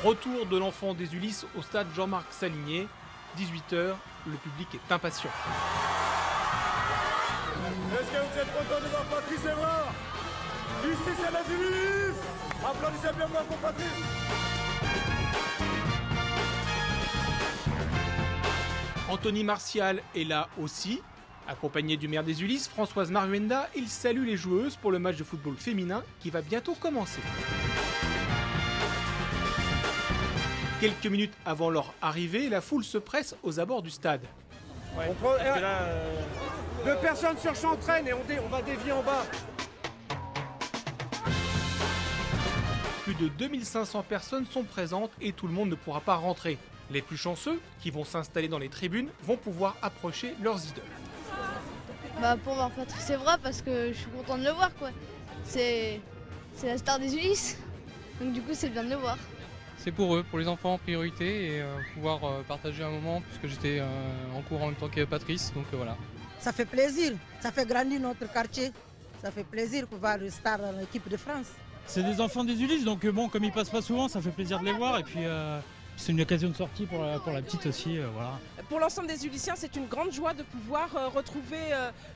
Retour de l'enfant des Ulysses au stade Jean-Marc Saligné. 18h, le public est impatient. Est-ce que vous êtes content de voir Patrice Evra? Ici c'est les Ulysses. Applaudissez bien fort pour Patrice. Anthony Martial est là aussi. Accompagné du maire des Ulysses, Françoise Maruenda, il salue les joueuses pour le match de football féminin qui va bientôt commencer. Quelques minutes avant leur arrivée, la foule se presse aux abords du stade. Ouais. Deux personnes sur Chantraine et on va dévier en bas. Plus de 2500 personnes sont présentes et tout le monde ne pourra pas rentrer. Les plus chanceux, qui vont s'installer dans les tribunes, vont pouvoir approcher leurs idoles. Pour voir Patrice Evra parce que je suis content de le voir quoi. C'est la star des Ulysses, donc du coup c'est bien de le voir. C'est pour eux, pour les enfants en priorité et pouvoir partager un moment puisque j'étais en cours en même temps que Patrice, donc voilà. Ça fait plaisir, ça fait grandir notre quartier, ça fait plaisir de voir le star dans l'équipe de France. C'est des enfants des Ulysses, donc bon, comme ils passent pas souvent, ça fait plaisir de les voir et puis c'est une occasion de sortie pour la petite aussi, voilà. Pour l'ensemble des Ulyssiens, c'est une grande joie de pouvoir retrouver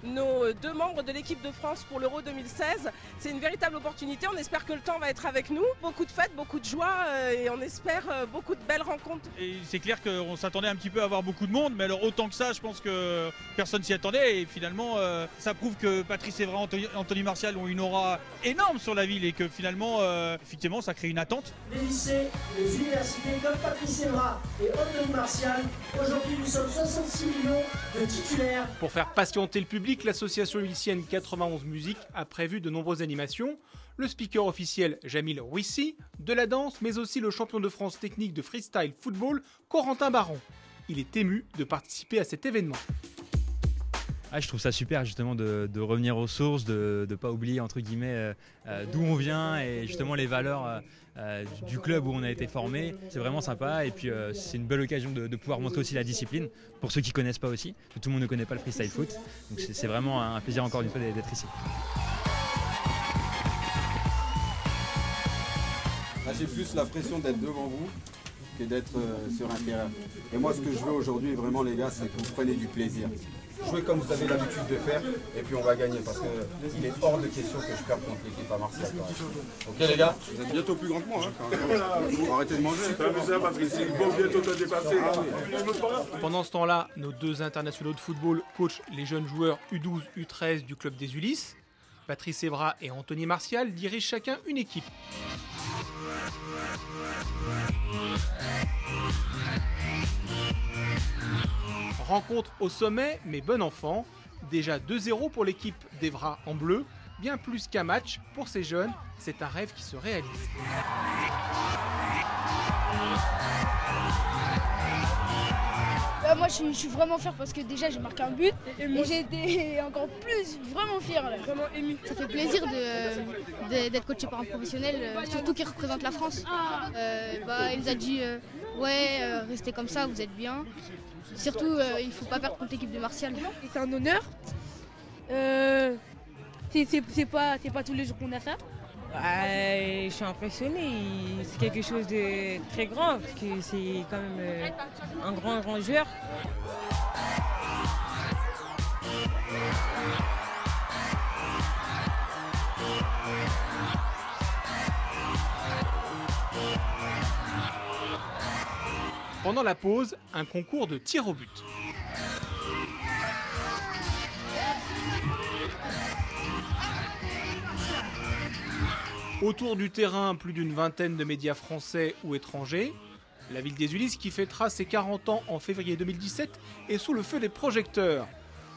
nos deux membres de l'équipe de France pour l'Euro 2016. C'est une véritable opportunité, on espère que le temps va être avec nous. Beaucoup de fêtes, beaucoup de joie et on espère beaucoup de belles rencontres. Et c'est clair qu'on s'attendait un petit peu à avoir beaucoup de monde, mais alors autant que ça, je pense que personne s'y attendait. Et finalement, ça prouve que Patrice Evra et Anthony Martial ont une aura énorme sur la ville et que finalement, effectivement, ça crée une attente. Les lycées, les universités comme Patrice Evra et Anthony Martial, aujourd'hui nous sommes 66 millions de titulaires. Pour faire patienter le public, l'association ulyssienne 91 Musique a prévu de nombreuses animations. Le speaker officiel Jamil Rouissi, de la danse, mais aussi le champion de France technique de freestyle football, Corentin Baron. Il est ému de participer à cet événement. Je trouve ça super justement de revenir aux sources, de ne pas oublier entre guillemets d'où on vient et justement les valeurs du club où on a été formé. C'est vraiment sympa et puis c'est une belle occasion de pouvoir montrer aussi la discipline pour ceux qui ne connaissent pas aussi. Tout le monde ne connaît pas le freestyle foot, donc c'est vraiment un plaisir encore une fois d'être ici. J'ai plus la pression d'être devant vous que d'être sur un terrain. Et moi ce que je veux aujourd'hui vraiment les gars, c'est que vous preniez du plaisir. Jouez comme vous avez l'habitude de faire et puis on va gagner parce qu'il est hors de question que je perde contre l'équipe à Marseille. Ok les gars? Vous êtes bientôt plus grand que moi. Faut arrêter de manger. Pendant ce temps-là, nos deux internationaux de football coachent les jeunes joueurs U12, U13 du club des Ulysses. Patrice Evra et Anthony Martial dirigent chacun une équipe. Rencontre au sommet, mais bon enfant. Déjà 2-0 pour l'équipe d'Evra en bleu. Bien plus qu'un match, pour ces jeunes, c'est un rêve qui se réalise. Moi je suis vraiment fier parce que déjà j'ai marqué un but et j'ai été encore plus vraiment fier, là. Vraiment ému. Ça fait plaisir d'être coaché par un professionnel, surtout qui représente la France. Il nous a dit restez comme ça, vous êtes bien. Surtout il ne faut pas perdre contre l'équipe de Martial. C'est un honneur. C'est pas tous les jours qu'on a ça. Je suis impressionné, c'est quelque chose de très grand parce que c'est quand même un grand joueur. Pendant la pause, un concours de tir au but. Autour du terrain, plus d'une vingtaine de médias français ou étrangers. La ville des Ulysses, qui fêtera ses 40 ans en février 2017, est sous le feu des projecteurs.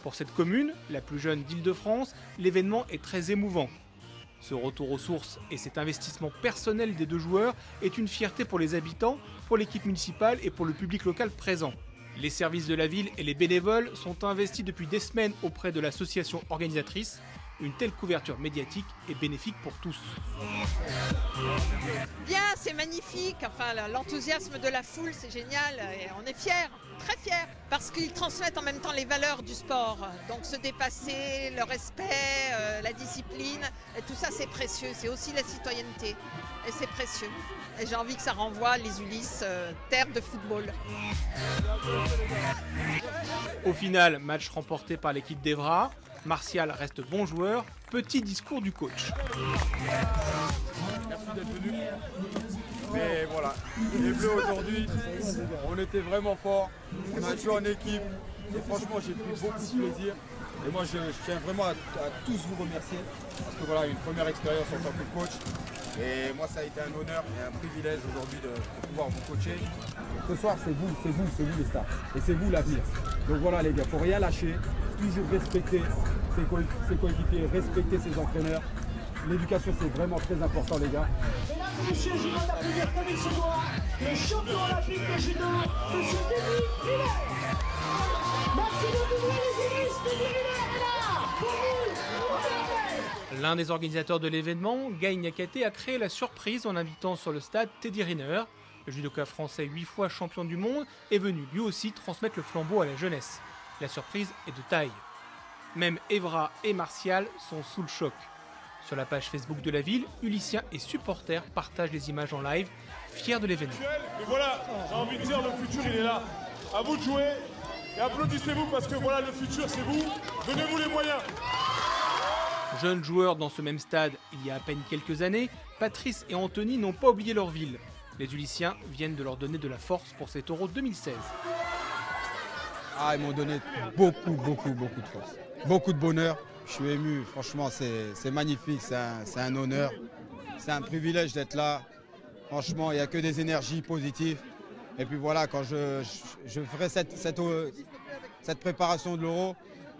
Pour cette commune, la plus jeune d'Île-de-France, l'événement est très émouvant. Ce retour aux sources et cet investissement personnel des deux joueurs est une fierté pour les habitants, pour l'équipe municipale et pour le public local présent. Les services de la ville et les bénévoles sont investis depuis des semaines auprès de l'association organisatrice. Une telle couverture médiatique est bénéfique pour tous. Bien, c'est magnifique. Enfin, l'enthousiasme de la foule, c'est génial. Et on est fiers, très fiers, parce qu'ils transmettent en même temps les valeurs du sport. Donc se dépasser, le respect, la discipline, et tout ça c'est précieux. C'est aussi la citoyenneté. et c'est précieux. Et j'ai envie que ça renvoie les Ulysses, terre de football. Au final, match remporté par l'équipe d'Evra. Martial reste bon joueur. Petit discours du coach. Merci d'être venu. Mais voilà, les Bleus aujourd'hui, on était vraiment forts. On a joué en équipe. Et franchement, j'ai pris beaucoup de plaisir. Et moi, je tiens vraiment à tous vous remercier. Parce que voilà, une première expérience en tant que coach. Et moi, ça a été un honneur et un privilège aujourd'hui de pouvoir vous coacher. Ce soir, c'est vous les stars. Et c'est vous l'avenir. Donc voilà les gars, il ne faut rien lâcher. Toujours respecter ses coéquipiers, respecter ses entraîneurs. L'éducation, c'est vraiment très important, les gars. Mesdames et messieurs, je demande d'applaudir comme il se doit le champion olympique de judo, monsieur Teddy Riner. Merci de doubler les Ulysses, Teddy Riner est là pour vous. L'un des organisateurs de l'événement, Guy Niakate, a créé la surprise en invitant sur le stade Teddy Riner. Le judoka français 8 fois champion du monde est venu lui aussi transmettre le flambeau à la jeunesse. La surprise est de taille. Même Evra et Martial sont sous le choc. Sur la page Facebook de la ville, Ulyssiens et supporters partagent les images en live, fiers de l'événement. Et voilà, j'ai envie de dire, le futur il est là. À vous de jouer et applaudissez-vous parce que voilà, le futur c'est vous. Donnez-vous les moyens. Jeunes joueurs dans ce même stade il y a à peine quelques années, Patrice et Anthony n'ont pas oublié leur ville. Les Ulyssiens viennent de leur donner de la force pour cet Euro 2016. Ah, ils m'ont donné beaucoup de force. Beaucoup de bonheur. Je suis ému, franchement, c'est magnifique, c'est un honneur. C'est un privilège d'être là. Franchement, il n'y a que des énergies positives. Et puis voilà, quand je ferai cette préparation de l'Euro,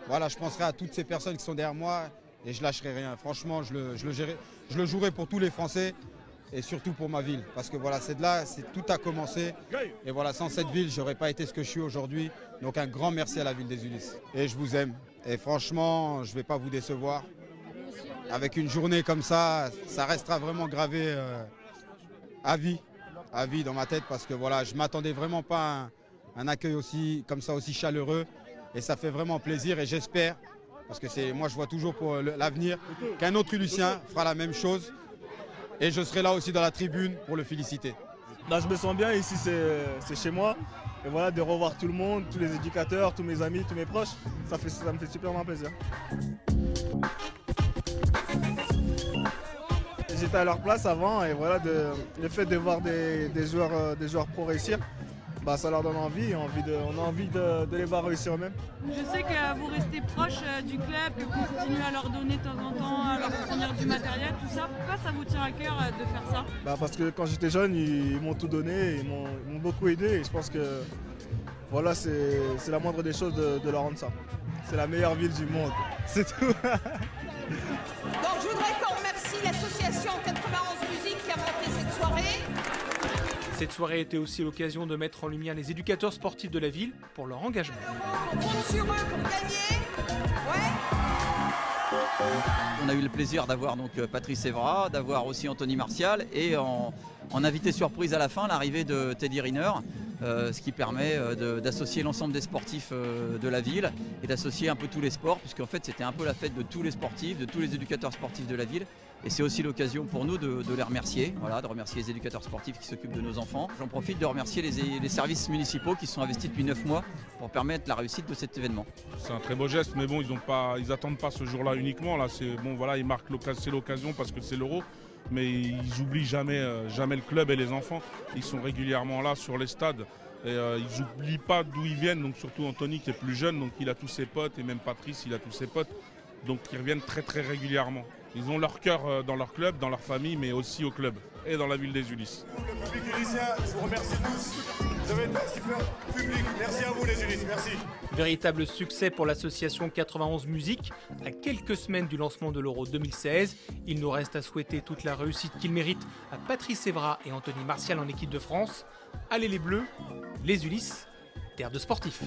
voilà, je penserai à toutes ces personnes qui sont derrière moi et je ne lâcherai rien. Franchement, je le jouerai pour tous les Français et surtout pour ma ville. Parce que voilà, c'est de là, tout a commencé. Et voilà, sans cette ville, je n'aurais pas été ce que je suis aujourd'hui. Donc un grand merci à la ville des Ulysses. Et je vous aime. Et franchement, je ne vais pas vous décevoir. Avec une journée comme ça, ça restera vraiment gravé à vie dans ma tête. Parce que voilà, je ne m'attendais vraiment pas à un accueil aussi chaleureux. Et ça fait vraiment plaisir et j'espère, parce que moi je vois toujours pour l'avenir, qu'un autre Ulyssien fera la même chose. Et je serai là aussi dans la tribune pour le féliciter. Là, je me sens bien, ici c'est chez moi. Et voilà, de revoir tout le monde, tous les éducateurs, tous mes amis, tous mes proches, ça me fait super plaisir. J'étais à leur place avant et voilà, le fait de voir des joueurs pro réussir, bah, ça leur donne envie, on a envie de les voir réussir eux-mêmes. Je sais que vous restez proche du club, que vous continuez à leur donner de temps en temps, à leur fournir du matériel, tout ça. Pourquoi ça vous tient à cœur de faire ça? Bah, parce que quand j'étais jeune, ils m'ont tout donné, ils m'ont beaucoup aidé et je pense que voilà, c'est la moindre des choses de leur rendre ça. C'est la meilleure ville du monde, c'est tout. Donc je voudrais qu'on remercie l'association 91 Musique qui a monté cette soirée. Cette soirée était aussi l'occasion de mettre en lumière les éducateurs sportifs de la ville pour leur engagement. On compte sur eux pour gagner. Ouais. On a eu le plaisir d'avoir donc Patrice Evra, d'avoir aussi Anthony Martial et en invité surprise à la fin l'arrivée de Teddy Riner, ce qui permet d'associer l'ensemble des sportifs de la ville et d'associer un peu tous les sports, puisqu'en fait c'était un peu la fête de tous les sportifs, de tous les éducateurs sportifs de la ville. Et c'est aussi l'occasion pour nous de les remercier, voilà, de remercier les éducateurs sportifs qui s'occupent de nos enfants. J'en profite de remercier les services municipaux qui se sont investis depuis 9 mois pour permettre la réussite de cet événement. C'est un très beau geste, mais bon, ils n'attendent pas ce jour-là uniquement. Là, bon, voilà, ils marquent c'est l'occasion parce que c'est l'Euro, mais ils n'oublient jamais le club et les enfants. Ils sont régulièrement là sur les stades. Et ils n'oublient pas d'où ils viennent, donc surtout Anthony qui est plus jeune, donc il a tous ses potes, et même Patrice, il a tous ses potes. Donc ils reviennent très régulièrement. Ils ont leur cœur dans leur club, dans leur famille, mais aussi au club et dans la ville des Ulysses. Le public ulyssien, je vous remercie tous. Vous avez été un super public. Merci à vous les Ulysses, merci. Véritable succès pour l'association 91 Musique. À quelques semaines du lancement de l'Euro 2016, il nous reste à souhaiter toute la réussite qu'ils méritent à Patrice Evra et Anthony Martial en équipe de France. Allez les Bleus, les Ulysses, terre de sportifs.